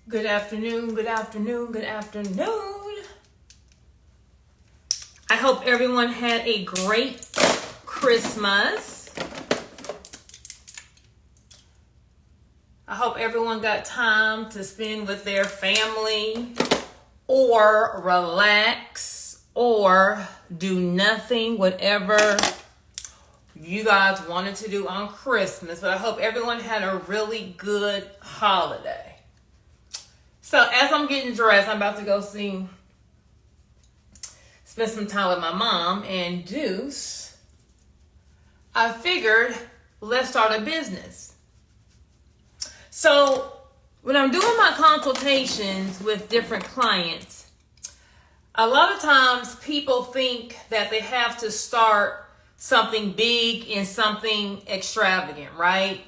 Good afternoon, good afternoon, good afternoon. I hope everyone had a great Christmas. I hope everyone got time to spend with their family or relax or do nothing, whatever you guys wanted to do on Christmas. But I hope everyone had a really good holiday. So as I'm getting dressed, I'm about to go spend some time with my mom and Deuce. I figured, let's start a business. So when I'm doing my consultations with different clients, a lot of times people think that they have to start something big and something extravagant, right?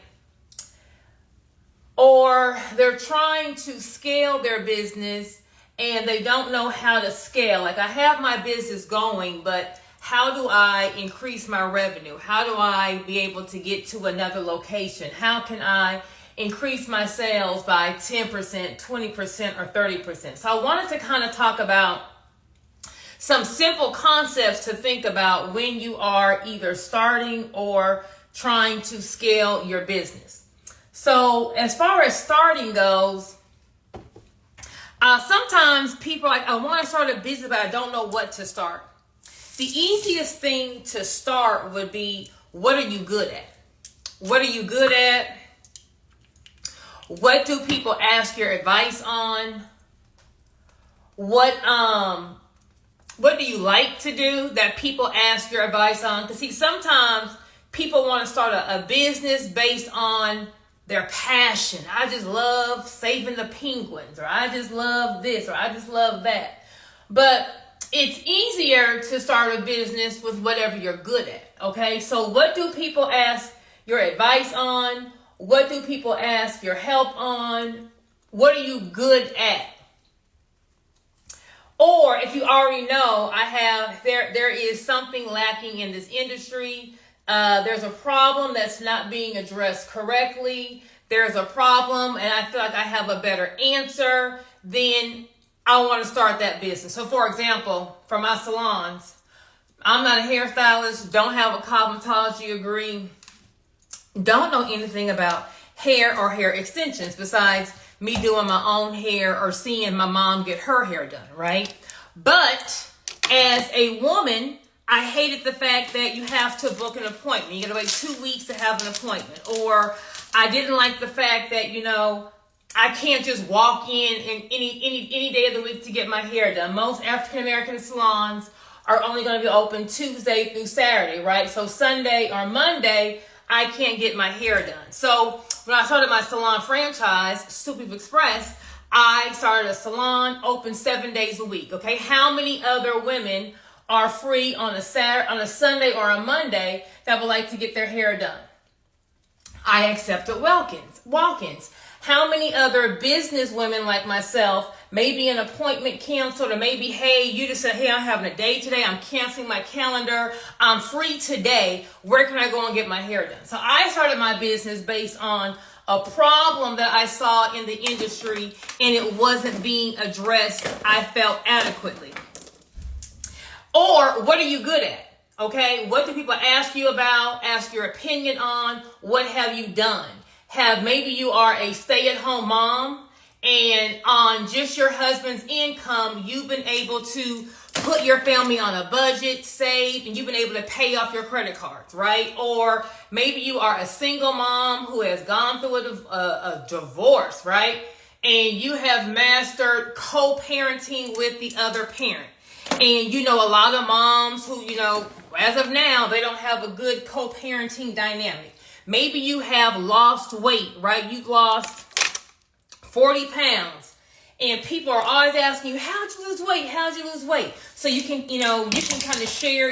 Or they're trying to scale their business and they don't know how to scale. Like, I have my business going, but how do I increase my revenue? How do I be able to get to another location? How can I increase my sales by 10%, 20%, or 30%? So I wanted to kind of talk about some simple concepts to think about when you are either starting or trying to scale your business. So as far as starting goes, sometimes people are like, I want to start a business, but I don't know what to start. The easiest thing to start would be, what are you good at? What are you good at? What do people ask your advice on? What do you like to do that people ask your advice on? Because see, sometimes people want to start a business based on their passion. I just love saving the penguins, or I just love this, or I just love that. But it's easier to start a business with whatever you're good at, okay? So what do people ask your advice on? What do people ask your help on? What are you good at? Or if you already know, there is something lacking in this industry. There's a problem that's not being addressed correctly. There's a problem and I feel like I have a better answer. Then I want to start that business. So for example, for my salons, I'm not a hairstylist, don't have a cosmetology degree, don't know anything about hair or hair extensions besides me doing my own hair or seeing my mom get her hair done, right? But as a woman, I hated the fact that you have to book an appointment. You got to wait 2 weeks to have an appointment. Or I didn't like the fact that, I can't just walk in any day of the week to get my hair done. Most African American salons are only going to be open Tuesday through Saturday, right? So Sunday or Monday, I can't get my hair done. So when I started my salon franchise, Super Express, I started a salon open 7 days a week. Okay, how many other women are free on a Sunday or a Monday that would like to get their hair done? I accepted walk-ins. How many other business women like myself, maybe an appointment canceled, or maybe, hey, you just said, hey, I'm having a day today, I'm canceling my calendar, I'm free today, where can I go and get my hair done? So I started my business based on a problem that I saw in the industry and it wasn't being addressed, I felt, adequately. Or what are you good at? Okay, what do people ask you about, ask your opinion on? What have you done? Maybe you are a stay-at-home mom and on just your husband's income, you've been able to put your family on a budget, save, and you've been able to pay off your credit cards, right? Or maybe you are a single mom who has gone through a divorce, right? And you have mastered co-parenting with the other parent. And a lot of moms who, as of now, they don't have a good co-parenting dynamic. Maybe you have lost weight, right? You've lost 40 pounds. And people are always asking you, how'd you lose weight? How'd you lose weight? So you can kind of share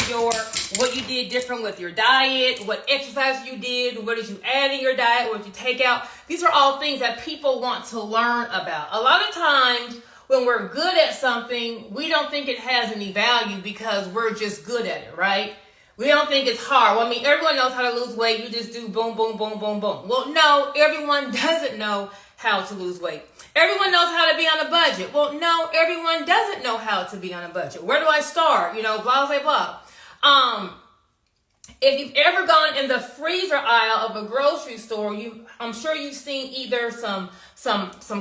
what you did different with your diet, what exercise you did, what did you add in your diet, what did you take out? These are all things that people want to learn about. A lot of times, when we're good at something, we don't think it has any value because we're just good at it, right? We don't think it's hard. Well, I mean, everyone knows how to lose weight. You just do boom, boom, boom, boom, boom. Well, no, everyone doesn't know how to lose weight. Everyone knows how to be on a budget. Well, no, everyone doesn't know how to be on a budget. Where do I start? Blah, blah, blah. If you've ever gone in the freezer aisle of a grocery store, I'm sure you've seen either some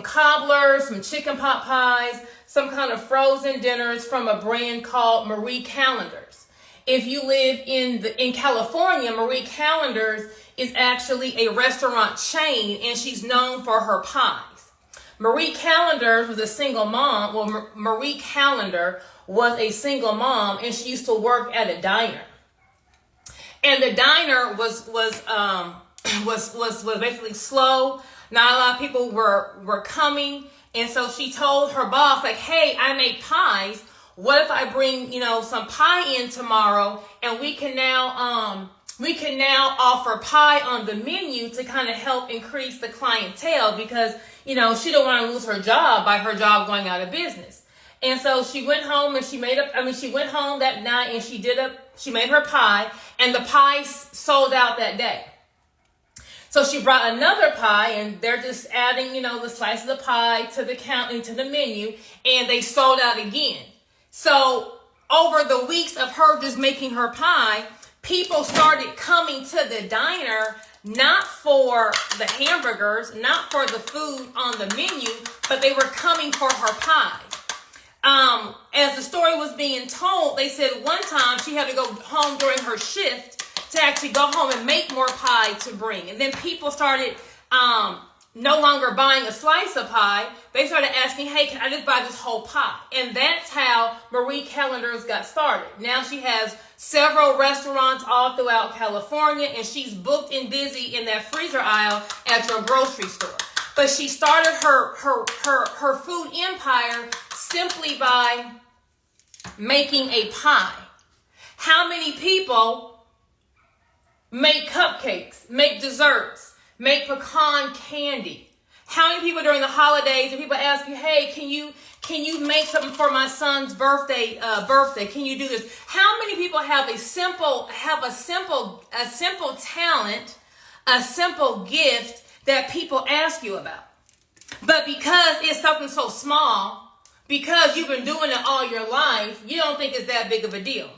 cobblers, some chicken pot pies, some kind of frozen dinners from a brand called Marie Callender's. If you live in California, Marie Callender's is actually a restaurant chain, and she's known for her pies. Marie Callender's was a single mom. Well, Marie Callender was a single mom, and she used to work at a diner. And the diner was basically slow. Not a lot of people were coming, and so she told her boss, like, "Hey, I make pies. What if I bring some pie in tomorrow, and we can now offer pie on the menu to kind of help increase the clientele because she don't want to lose her job by her job going out of business." And so she went home and she went home that night and she made her pie, and the pie sold out that day. So she brought another pie, and they're just adding, the slice of the pie to the menu, and they sold out again. So over the weeks of her just making her pie, people started coming to the diner, not for the hamburgers, not for the food on the menu, but they were coming for her pie. As the story was being told, they said one time she had to go home during her shift to actually go home and make more pie to bring. And then people started no longer buying a slice of pie. They started asking, "Hey, can I just buy this whole pie?" And that's how Marie Callender's got started. Now she has several restaurants all throughout California, and she's booked and busy in that freezer aisle at your grocery store. But she started her food empire simply by making a pie. How many people make cupcakes, make desserts, make pecan candy? How many people during the holidays, and people ask you, "Hey, can you make something for my son's birthday? Can you do this?" How many people have a simple talent, a simple gift that people ask you about? But because it's something so small, because you've been doing it all your life, you don't think it's that big of a deal.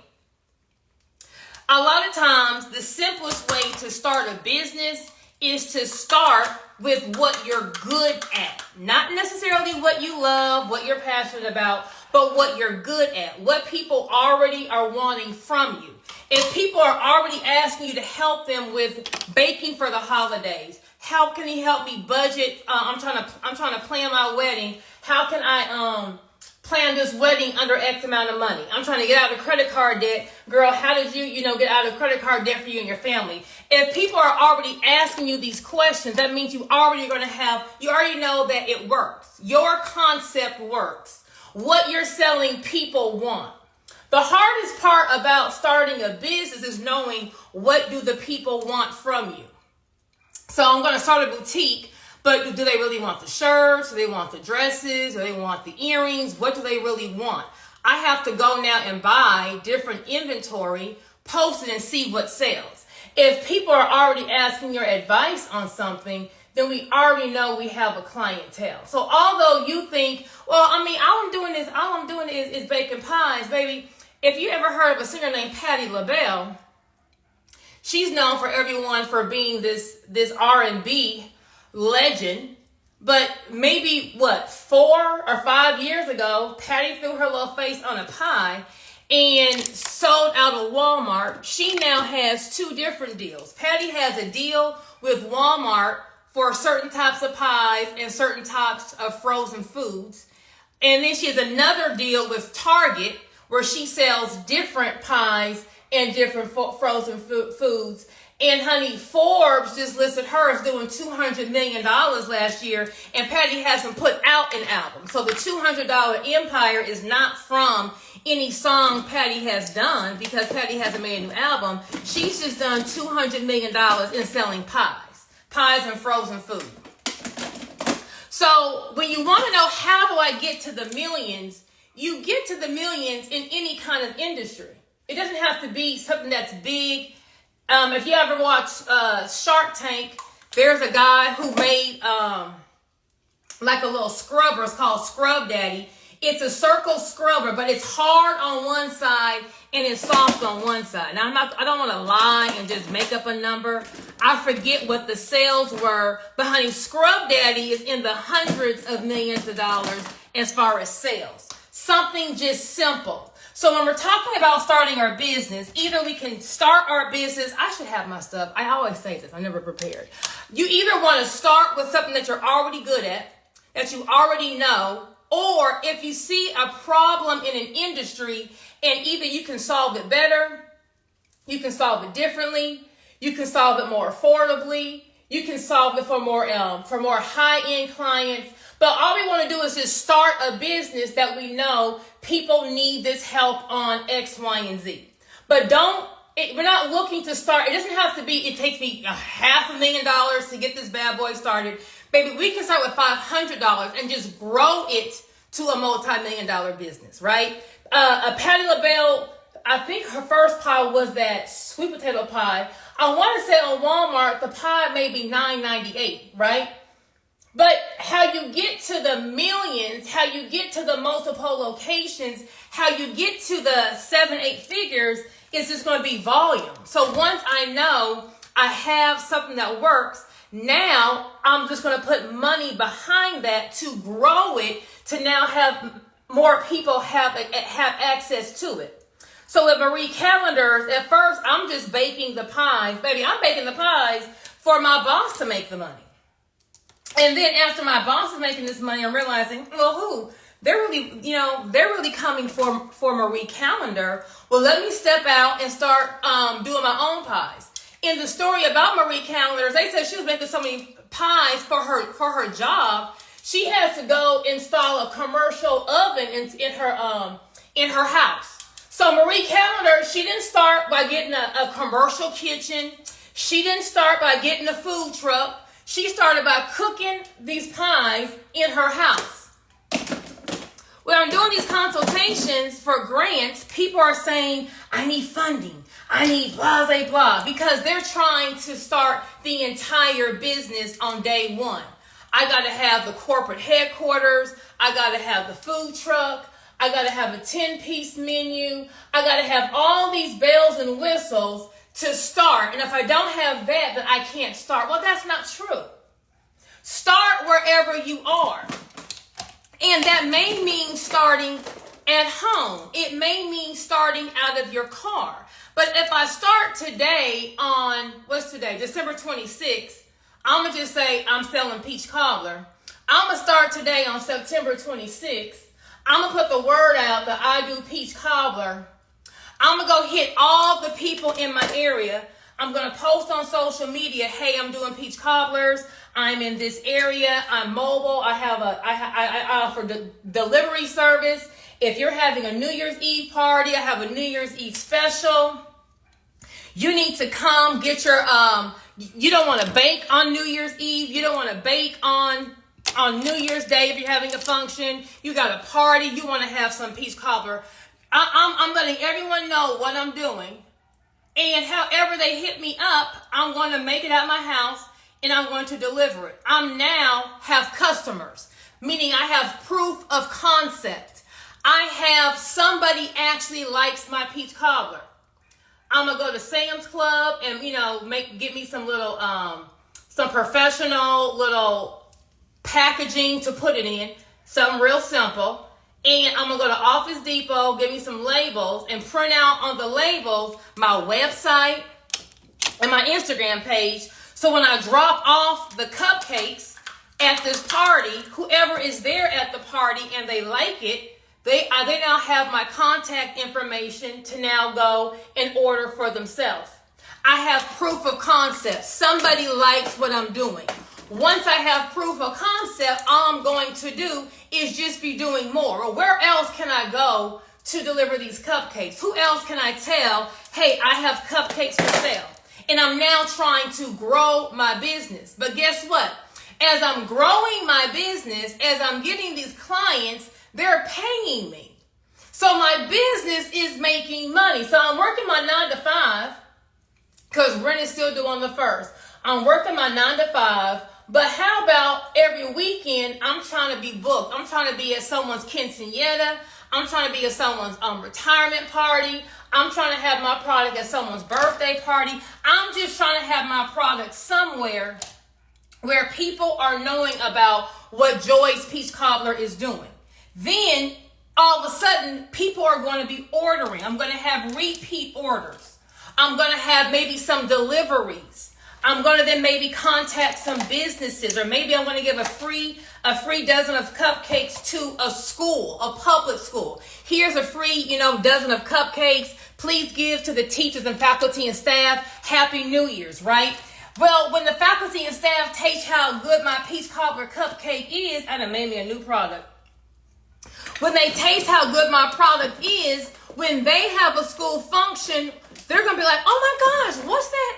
A lot of times, the simplest way to start a business is to start with what you're good at. Not necessarily what you love, what you're passionate about, but what you're good at, what people already are wanting from you. If people are already asking you to help them with baking for the holidays, how can you help me budget? I'm trying to plan my wedding. How can I plan this wedding under X amount of money? I'm trying to get out of credit card debt. Girl, how did you get out of credit card debt for you and your family? If people are already asking you these questions, that means you already know that it works. Your concept works. What you're selling, people want. The hardest part about starting a business is knowing what do the people want from you. So I'm going to start a boutique, but do they really want the shirts? Do they want the dresses? Do they want the earrings? What do they really want? I have to go now and buy different inventory, post it, and see what sells. If people are already asking your advice on something, then we already know we have a clientele. So although you think, well, all I'm doing is baking pies, baby. If you ever heard of a singer named Patti LaBelle, she's known for everyone for being this R&B legend. But maybe 4 or 5 years ago, Patti threw her little face on a pie and sold out of Walmart. She now has 2 different deals. Patti has a deal with Walmart for certain types of pies and certain types of frozen foods. And then she has another deal with Target where she sells different pies and different frozen foods. And honey, Forbes just listed her as doing $200 million last year, and Patti hasn't put out an album. So the $200 empire is not from any song Patti has done, because Patti hasn't made a new album. She's just done $200 million in selling pies and frozen food. So when you want to know how do I get to the millions, you get to the millions in any kind of industry. It doesn't have to be something that's big. If you ever watch Shark Tank, there's a guy who made like a little scrubber. It's called Scrub Daddy. It's a circle scrubber, but it's hard on one side and it's soft on one side. Now, I don't want to lie and just make up a number. I forget what the sales were, but honey, Scrub Daddy is in the hundreds of millions of dollars as far as sales. Something just simple. So when we're talking about starting our business, either we can start our business. I should have my stuff. I always say this. I'm never prepared. You either want to start with something that you're already good at, that you already know, or if you see a problem in an industry and either you can solve it better, you can solve it differently, you can solve it more affordably, you can solve it for more high-end clients. But all we want to do is just start a business that we know people need this help on X, Y, and Z. But we're not looking to start. It doesn't have to be, it takes me $500,000 to get this bad boy started. Baby, we can start with $500 and just grow it to a multi-million-dollar business, right? Patti LaBelle, I think her first pie was that sweet potato pie. I want to say on Walmart, the pie may be $9.98, right? But how you get to the millions, how you get to the multiple locations, how you get to the 7-8 figures is just going to be volume. So once I know I have something that works, now I'm just going to put money behind that to grow it, to now have more people have access to it. So with Marie Callender's, at first I'm just baking the pies. Baby, I'm baking the pies for my boss to make the money. And then after my boss is making this money, I'm realizing, well, they're really coming for Marie Callender. Well, let me step out and start doing my own pies. In the story about Marie Callender, they said she was making so many pies for her job. She had to go install a commercial oven in her house. So Marie Callender, she didn't start by getting a commercial kitchen. She didn't start by getting a food truck. She started by cooking these pies in her house. When I'm doing these consultations for grants, people are saying, I need funding. I need blah, blah, blah, because they're trying to start the entire business on day one. I got to have the corporate headquarters. I got to have the food truck. I got to have a 10-piece menu. I got to have all these bells and whistles to start. And if I don't have that, then I can't start. Well, that's not true. Start wherever you are. And that may mean starting at home. It may mean starting out of your car. But if I start today on, what's today? December 26th, I'm going to just say I'm selling peach cobbler. I'm going to start today on September 26th. I'm going to put the word out that I do peach cobbler. I'm going to go hit all the people in my area. I'm going to post on social media, hey, I'm doing peach cobblers. I'm in this area. I'm mobile. I offer delivery service. If you're having a New Year's Eve party, I have a New Year's Eve special. You need to come get your, you don't want to bake on New Year's Eve. You don't want to bake on New Year's Day if you're having a function. You got a party. You want to have some peach cobbler. I'm letting everyone know what I'm doing. And however they hit me up, I'm going to make it at my house and I'm going to deliver it. I'm now have customers, meaning I have proof of concept. I have somebody actually likes my peach cobbler. I'm going to go to Sam's Club and, get me some little, some professional little packaging to put it in. Something real simple. And I'm going to go to Office Depot, get me some labels, and print out on the labels my website and my Instagram page. So when I drop off the cupcakes at this party, whoever is there at the party and they like it, they now have my contact information to now go and order for themselves. I have proof of concept. Somebody likes what I'm doing. Once I have proof of concept, all I'm going to do is just be doing more. Or where else can I go to deliver these cupcakes? Who else can I tell, hey, I have cupcakes for sale? And I'm now trying to grow my business. But guess what? As I'm growing my business, as I'm getting these clients, they're paying me. So my business is making money. So I'm working my 9 to 5 because rent is still due on the 1st. I'm working my 9 to 5. But how about every weekend I'm trying to be booked? I'm trying to be at someone's quinceañera. I'm trying to be at someone's retirement party. I'm trying to have my product at someone's birthday party. I'm just trying to have my product somewhere where people are knowing about what Joy's Peach Cobbler is doing. Then all of a sudden, people are going to be ordering. I'm going to have repeat orders. I'm going to have maybe some deliveries. I'm going to then maybe contact some businesses, or maybe I'm going to give a free dozen of cupcakes to a school, a public school. Here's a free, dozen of cupcakes. Please give to the teachers and faculty and staff. Happy New Year's, right? Well, when the faculty and staff taste how good my peach cobbler cupcake is, I done made me a new product. When they taste how good my product is, when they have a school function, they're going to be like, oh my gosh, what's that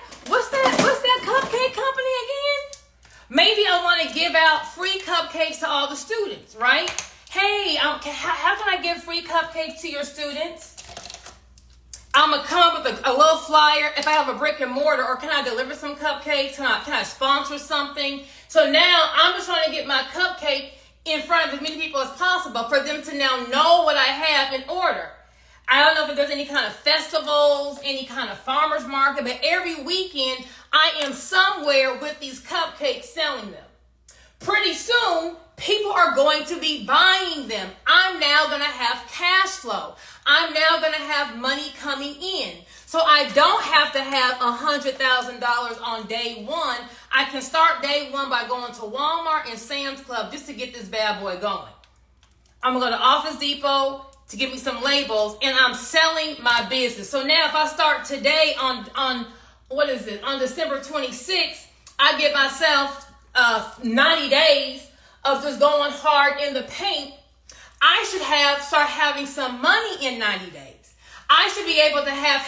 cupcake company again? Maybe I want to give out free cupcakes to all the students, right? Hey, how can I give free cupcakes to your students? I'm going to come up with a little flyer if I have a brick and mortar, or can I deliver some cupcakes? Can I sponsor something? So now I'm just trying to get my cupcake in front of as many people as possible for them to now know what I have in order. I don't know if there's any kind of festivals, any kind of farmer's market, but every weekend I am somewhere with these cupcakes selling them. Pretty soon, people are going to be buying them. I'm now going to have cash flow. I'm now going to have money coming in. So I don't have to have $100,000 on day one. I can start day one by going to Walmart and Sam's Club just to get this bad boy going. I'm going to go to Office Depot to give me some labels, and I'm selling my business. So now if I start today on December 26th, I give myself 90 days of just going hard in the paint. I should start having some money in 90 days. I should be able to have,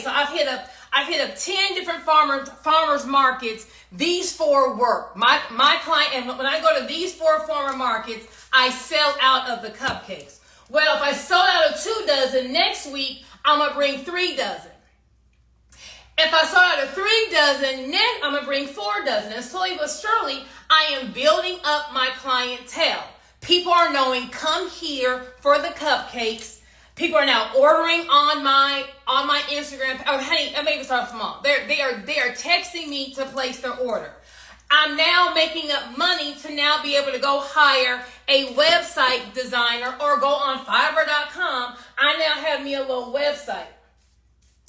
so I've hit up 10 different farmers markets. These 4 work. My client, and when I go to these 4 farmer markets, I sell out of the cupcakes. Well, if I sold out of 2 dozen, next week, I'm going to bring 3 dozen. If I sold out of 3 dozen, next, I'm going to bring 4 dozen. And slowly but surely, I am building up my clientele. People are knowing, come here for the cupcakes. People are now ordering on my Instagram. Oh, hey, I may even start small. They are texting me to place their order. I'm now making up money to now be able to go hire a website designer or go on Fiverr.com. I now have me a little website.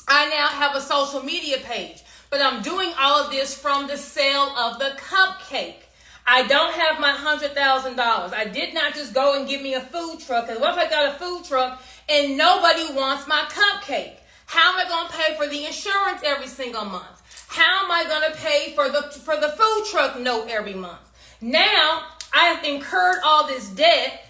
I now have a social media page. But I'm doing all of this from the sale of the cupcake. I don't have my $100,000. I did not just go and give me a food truck. Because what if I got a food truck and nobody wants my cupcake? How am I going to pay for the insurance every single month? How am I going to pay for the food truck note every month? Now, I have incurred all this debt.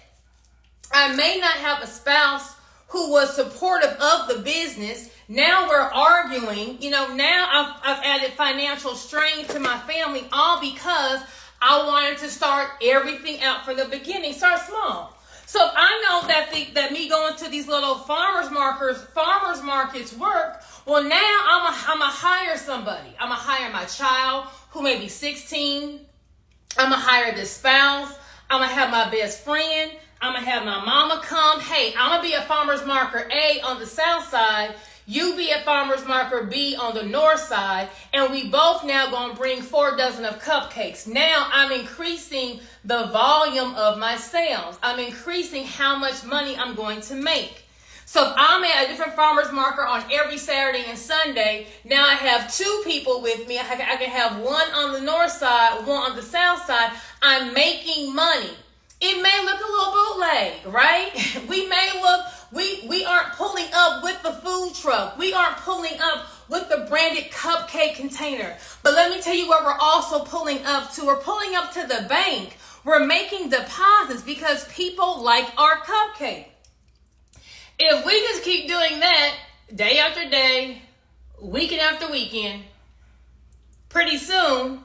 I may not have a spouse who was supportive of the business. Now we're arguing. Now I've added financial strain to my family, all because I wanted to start everything out from the beginning. Start small. So if I know that me going to these little farmers markets work, well, now I'm going to hire somebody. I'm going to hire my child who may be 16. I'm going to hire this spouse. I'm going to have my best friend. I'm going to have my mama come. Hey, I'm going to be a farmer's marker A on the south side. You be a farmer's marker B on the north side, and we both now going to bring 4 dozen of cupcakes. Now I'm increasing the volume of my sales. I'm increasing how much money I'm going to make. So if I'm at a different farmer's marker on every Saturday and Sunday, now I have 2 people with me. I can have one on the north side, one on the south side. I'm making money. It may look a little bootleg, right? We aren't pulling up with the food truck. We aren't pulling up with the branded cupcake container. But let me tell you where we're also pulling up to. We're pulling up to the bank. We're making deposits because people like our cupcake. If we just keep doing that day after day, weekend after weekend, pretty soon,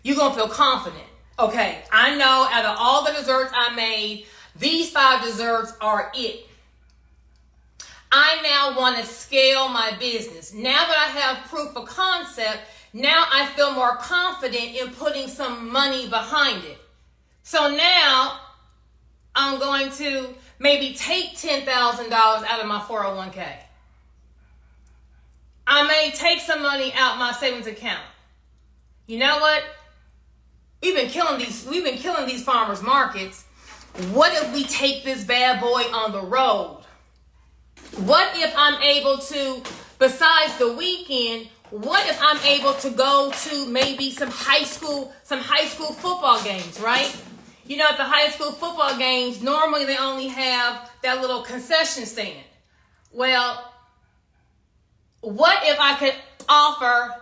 you're going to feel confident. Okay, I know out of all the desserts I made, these 5 desserts are it. I now want to scale my business. Now that I have proof of concept, now I feel more confident in putting some money behind it. So now I'm going to maybe take $10,000 out of my 401k. I may take some money out my savings account. You know what? We've been killing these farmers markets. What if we take this bad boy on the road? What if I'm able to, besides the weekend, what if I'm able to go to maybe some high school football games, right? You know, at the high school football games, normally they only have that little concession stand. Well, what if I could offer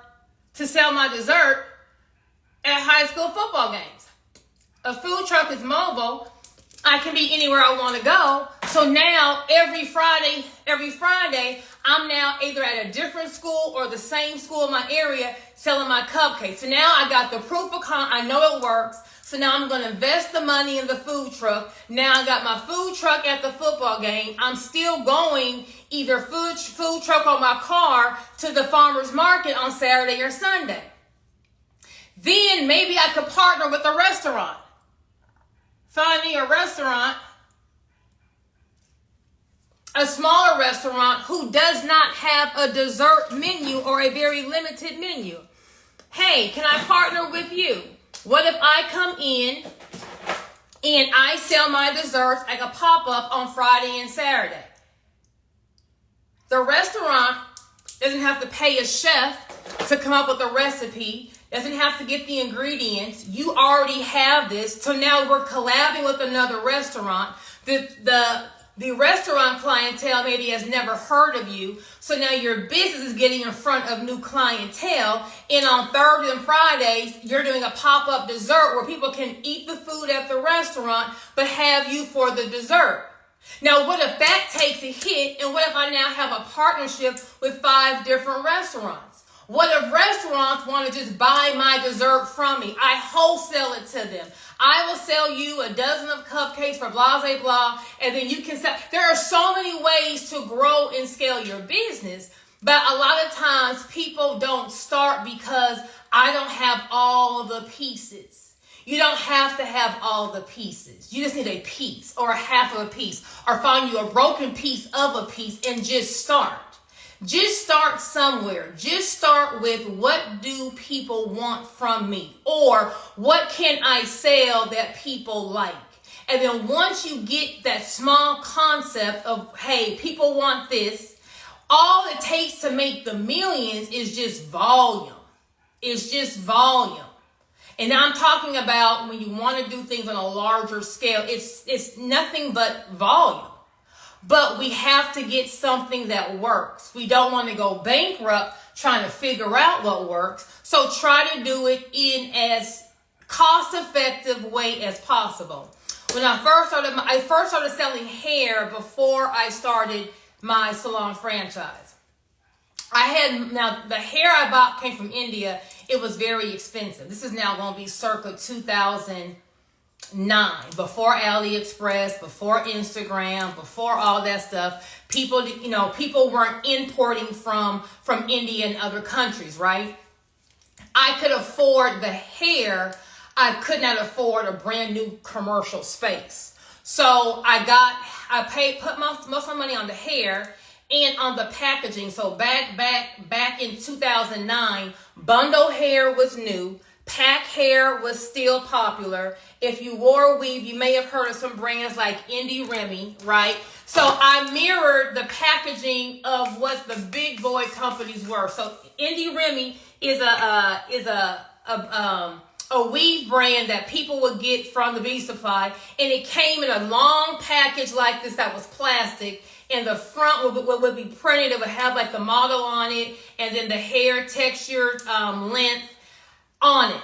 to sell my dessert at high school football games? A food truck is mobile. I can be anywhere I want to go. So now every Friday, I'm now either at a different school or the same school in my area selling my cupcakes. So now I got the proof of I know it works. So now I'm going to invest the money in the food truck. Now I got my food truck at the football game. I'm still going either food truck or my car to the farmer's market on Saturday or Sunday. Then maybe I could partner with a restaurant. Find me a restaurant, a smaller restaurant who does not have a dessert menu or a very limited menu. Hey, can I partner with you? What if I come in and I sell my desserts like a pop-up on Friday and Saturday? The restaurant doesn't have to pay a chef to come up with a recipe, doesn't have to get the ingredients. You already have this. So now we're collabing with another restaurant. The restaurant clientele maybe has never heard of you. So now your business is getting in front of new clientele. And on Thursdays and Fridays, you're doing a pop-up dessert where people can eat the food at the restaurant, but have you for the dessert. Now, what if that takes a hit? And what if I now have a partnership with 5 different restaurants? What if restaurants want to just buy my dessert from me? I wholesale it to them. I will sell you a dozen of cupcakes for blah, blah, blah, and then you can sell. There are so many ways to grow and scale your business, but a lot of times people don't start because I don't have all the pieces. You don't have to have all the pieces. You just need a piece or a half of a piece, or find you a broken piece of a piece and just start. Just start somewhere. Just start with, what do people want from me? Or what can I sell that people like? And then once you get that small concept of, hey, people want this, all it takes to make the millions is just volume. It's just volume. And I'm talking about when you want to do things on a larger scale, it's nothing but volume. But we have to get something that works. We don't want to go bankrupt trying to figure out what works. So try to do it in as cost-effective way as possible. When I first started selling hair before I started my salon franchise. Now the hair I bought came from India. It was very expensive. This is now going to be circa 2009, before AliExpress, before Instagram, before all that stuff. People weren't importing from India and other countries, right? I could afford the hair. I could not afford a brand new commercial space. So put most of my money on the hair and on the packaging. So back in 2009, bundle hair was new. Pack hair was still popular. If you wore a weave, you may have heard of some brands like Indie Remy, right? So I mirrored the packaging of what the big boy companies were. So Indie Remy is a weave brand that people would get from the beauty supply, and it came in a long package like this that was plastic. And the front would be printed. It would have like the model on it, and then the hair texture, length on it.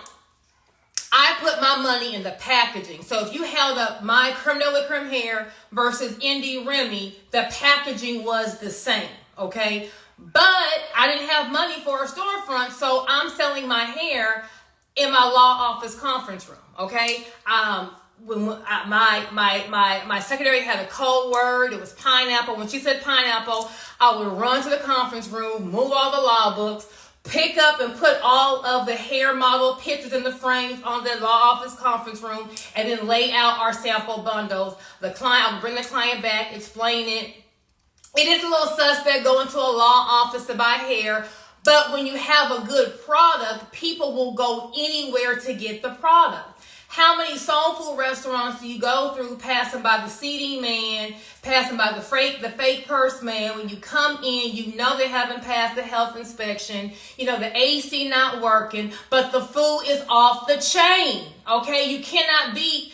I put my money in the packaging. So if you held up my creme de la creme hair versus Indie Remy, the packaging was the same, okay? But I didn't have money for a storefront, so I'm selling my hair in my law office conference room, okay? my secretary had a code word. It was pineapple. When she said pineapple, I would run to the conference room, move all the law books, pick up and put all of the hair model pictures in the frames on the law office conference room, and then lay out our sample bundles. I would bring the client back, explain it. It is a little suspect going to a law office to buy hair, but when you have a good product, people will go anywhere to get the product. How many soul food restaurants do you go through passing by the seating man, passing by the fake purse man? When you come in, you know they haven't passed the health inspection. You know, the AC not working, but the food is off the chain. Okay, you cannot beat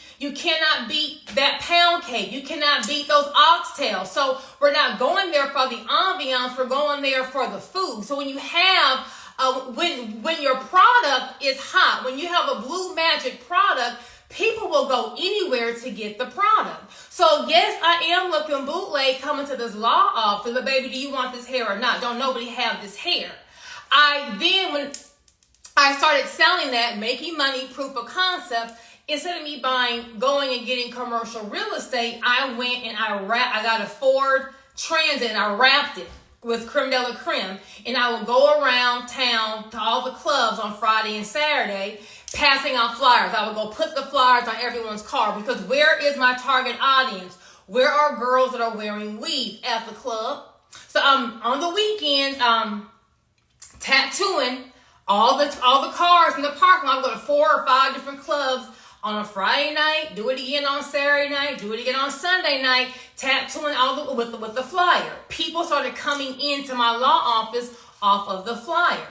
that pound cake. You cannot beat those oxtails. So we're not going there for the ambiance. We're going there for the food. So when you have when your product is hot, when you have a Blue Magic product, people will go anywhere to get the product. So yes, I am looking bootleg coming to this law office, but baby, do you want this hair or not? Don't nobody have this hair. When I started selling that, making money, proof of concept, instead of me going and getting commercial real estate, I went and I got a Ford Transit and I wrapped it with creme de la creme, and I would go around town to all the clubs on Friday and Saturday passing out flyers. I would go put the flyers on everyone's car, because where is my target audience? Where are girls that are wearing weave? At the club. So on the weekends, tattooing all the cars in the parking lot. I go to 4 or 5 different clubs on a Friday night, do it again on Saturday night, do it again on Sunday night, tattooing with the flyer. People started coming into my law office off of the flyer.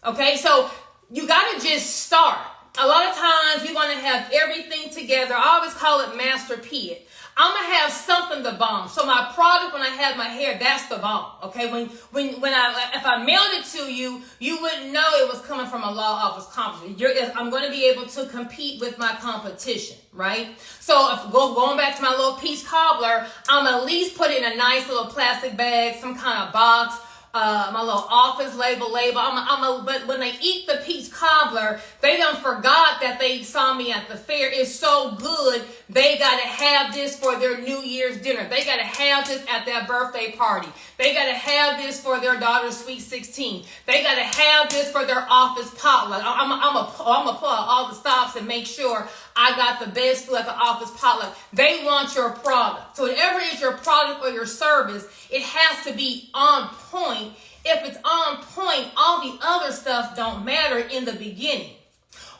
Okay, so you got to just start. A lot of times we want to have everything together. I always call it master P. I'm going to have something to bomb. So my product, when I have my hair, that's the bomb. Okay, if I mailed it to you, you wouldn't know it was coming from a law office conference. I'm going to be able to compete with my competition, right? So going back to my little peach cobbler, I'm at least put it in a nice little plastic bag, some kind of box, my little office label. But when they eat the peach cobbler, they done forgot that they saw me at the fair. It's so good, they got to have this for their New Year's dinner. They got to have this at their birthday party. They got to have this for their daughter's sweet 16. They got to have this for their office potluck. I'm gonna pull out all the stops and make sure I got the best food at the office potluck. They want your product. So whatever is your product or your service, it has to be on point. If it's on point, all the other stuff don't matter in the beginning.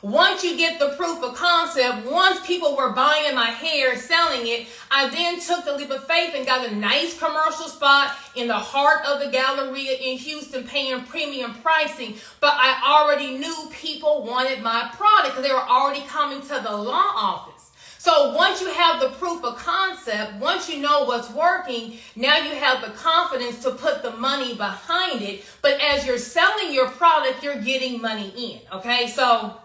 Once you get the proof of concept, once people were buying my hair, selling it, I then took the leap of faith and got a nice commercial spot in the heart of the Galleria in Houston, paying premium pricing. But I already knew people wanted my product because they were already coming to the law office. So once you have the proof of concept, once you know what's working, now you have the confidence to put the money behind it. But as you're selling your product, you're getting money in. Okay, so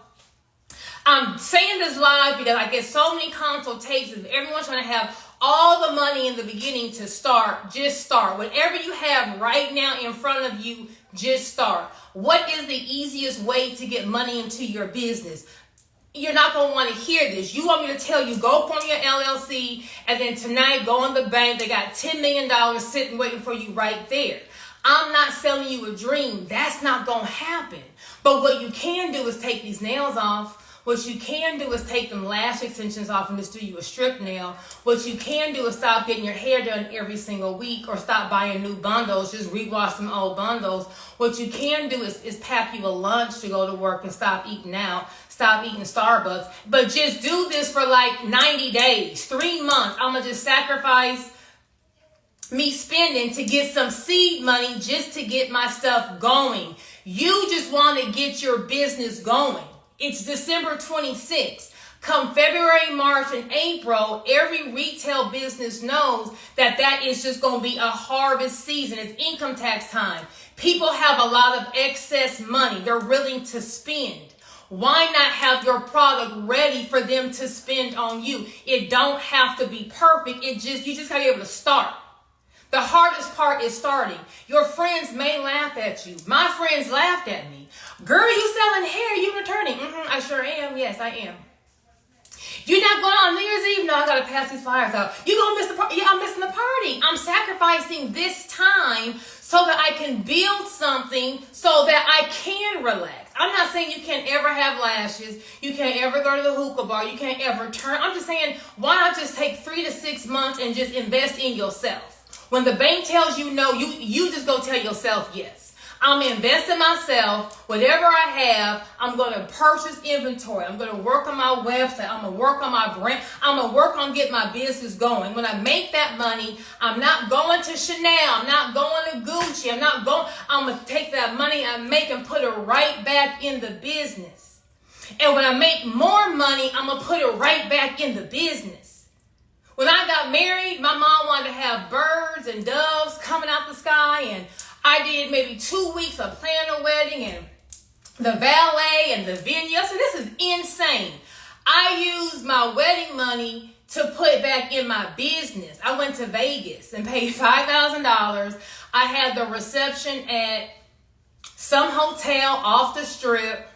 I'm saying this live because I get so many consultations. Everyone's trying to have all the money in the beginning to start. Just start. Whatever you have right now in front of you, just start. What is the easiest way to get money into your business? You're not going to want to hear this. You want me to tell you, go form your LLC, and then tonight go in the bank. They got $10 million sitting waiting for you right there. I'm not selling you a dream. That's not going to happen. But what you can do is take these nails off. What you can do is take them lash extensions off and just do you a strip nail. What you can do is stop getting your hair done every single week, or stop buying new bundles. Just rewash some old bundles. What you can do is pack you a lunch to go to work and stop eating out. Stop eating Starbucks. But just do this for like 90 days, 3 months. I'm going to just sacrifice me spending to get some seed money just to get my stuff going. You just want to get your business going. It's December 26th. Come February, March, and April, every retail business knows that is just going to be a harvest season. It's income tax time. People have a lot of excess money they're willing to spend. Why not have your product ready for them to spend on you? It don't have to be perfect. You just got to be able to start. The hardest part is starting. Your friends may laugh at you. My friends laughed at me. Girl, you selling hair, you returning. I sure am. Yes, I am. You're not going on New Year's Eve? No, I got to pass these flyers out. You going to miss the party? Yeah, I'm missing the party. I'm sacrificing this time so that I can build something so that I can relax. I'm not saying you can't ever have lashes. You can't ever go to the hookah bar. You can't ever turn. I'm just saying, why not just take 3 to 6 months and just invest in yourself? When the bank tells you no, you just go tell yourself yes. I'm going to invest in myself. Whatever I have, I'm going to purchase inventory. I'm going to work on my website. I'm going to work on my brand. I'm going to work on getting my business going. When I make that money, I'm not going to Chanel. I'm not going to Gucci. I'm going to take that money I make and put it right back in the business. And when I make more money, I'm going to put it right back in the business. When I got married, my mom wanted to have birds and doves coming out the sky, and I did maybe 2 weeks of planning a wedding and the valet and the venue. So this is insane. I used my wedding money to put back in my business. I went to Vegas and paid $5,000. I had the reception at some hotel off the strip.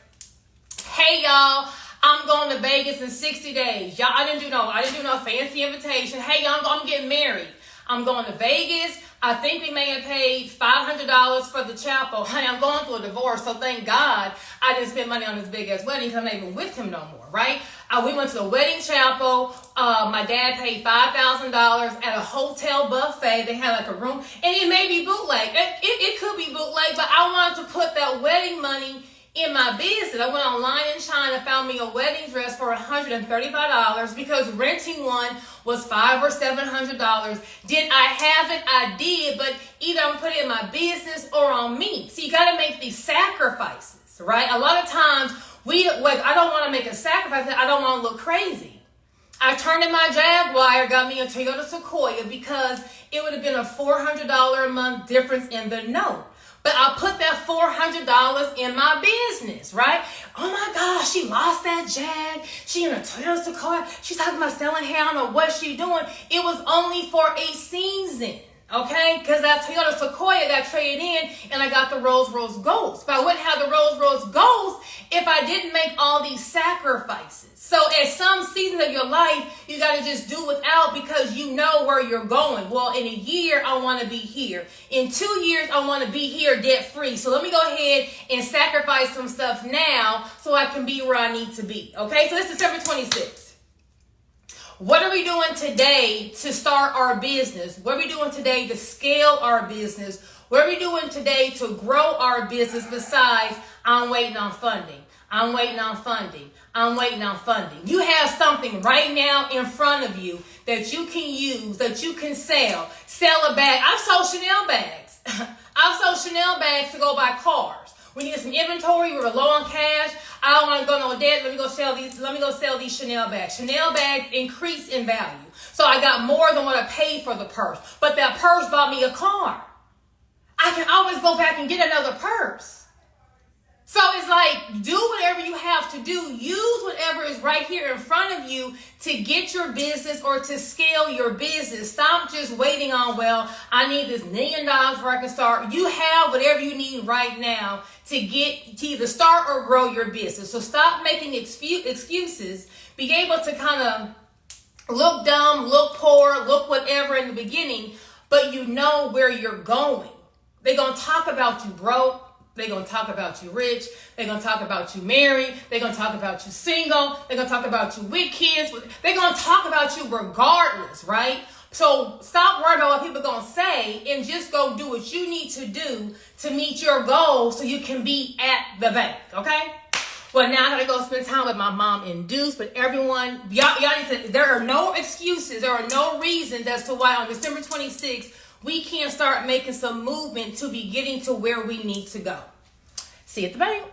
Hey y'all, I'm going to Vegas in 60 days. Y'all, I didn't do no fancy invitation. Hey y'all, I'm getting married. I'm going to Vegas. I think we may have paid $500 for the chapel. Honey, I'm going through a divorce, so thank God I didn't spend money on this big ass wedding because I'm not even with him no more, right? We went to the wedding chapel. My dad paid $5,000 at a hotel buffet. They had like a room, and it may be bootleg. It could be bootleg, but I wanted to put that wedding money in my business. I went online in China, found me a wedding dress for $135 because renting one was $500 or $700. Did I have it? I did, but either I'm putting it in my business or on me. So you got to make these sacrifices, right? A lot of times I don't want to make a sacrifice. I don't want to look crazy. I turned in my Jaguar, got me a Toyota Sequoia because it would have been a $400 a month difference in the note. But I put that $400 in my business, right? Oh my gosh, she lost that Jag. She in a Toyota Sequoia. She's talking about selling hair. I don't know what she doing. It was only for a season, okay? Because that Toyota Sequoia got traded in and I got the Rolls Royce Ghost. But I wouldn't have the Rolls Royce Ghost if I didn't make all these sacrifices. So at some season of your life, you got to just do without because you know where you're going. Well, in a year, I want to be here. In 2 years, I want to be here debt free. So let me go ahead and sacrifice some stuff now so I can be where I need to be. Okay, so this is December 26th. What are we doing today to start our business? What are we doing today to scale our business? What are we doing today to grow our business besides I'm waiting on funding? I'm waiting on funding. I'm waiting on funding. You have something right now in front of you that you can use, that you can sell. Sell a bag. I've sold Chanel bags. I've sold Chanel bags to go buy cars. We need some inventory. We were low on cash. I don't want to go no debt. Let me go sell these Chanel bags. Chanel bags increase in value. So I got more than what I paid for the purse. But that purse bought me a car. I can always go back and get another purse. So it's like, do whatever you have to do. Use whatever is right here in front of you to get your business or to scale your business. Stop just waiting on, well, I need this $1 million where I can start. You have whatever you need right now to either start or grow your business. So stop making excuses. Be able to kind of look dumb, look poor, look whatever in the beginning, but you know where you're going. They're going to talk about you broke. They're going to talk about you rich. They're going to talk about you married. They're going to talk about you single. They're going to talk about you with kids. They're going to talk about you regardless, right? So stop worrying about what people are going to say and just go do what you need to do to meet your goal so you can be at the bank, okay? Well, now I got to go spend time with my mom in Deuce, but everyone, y'all need to, there are no excuses. There are no reasons as to why on December 26th, we can't start making some movement to be getting to where we need to go. See you at the bank.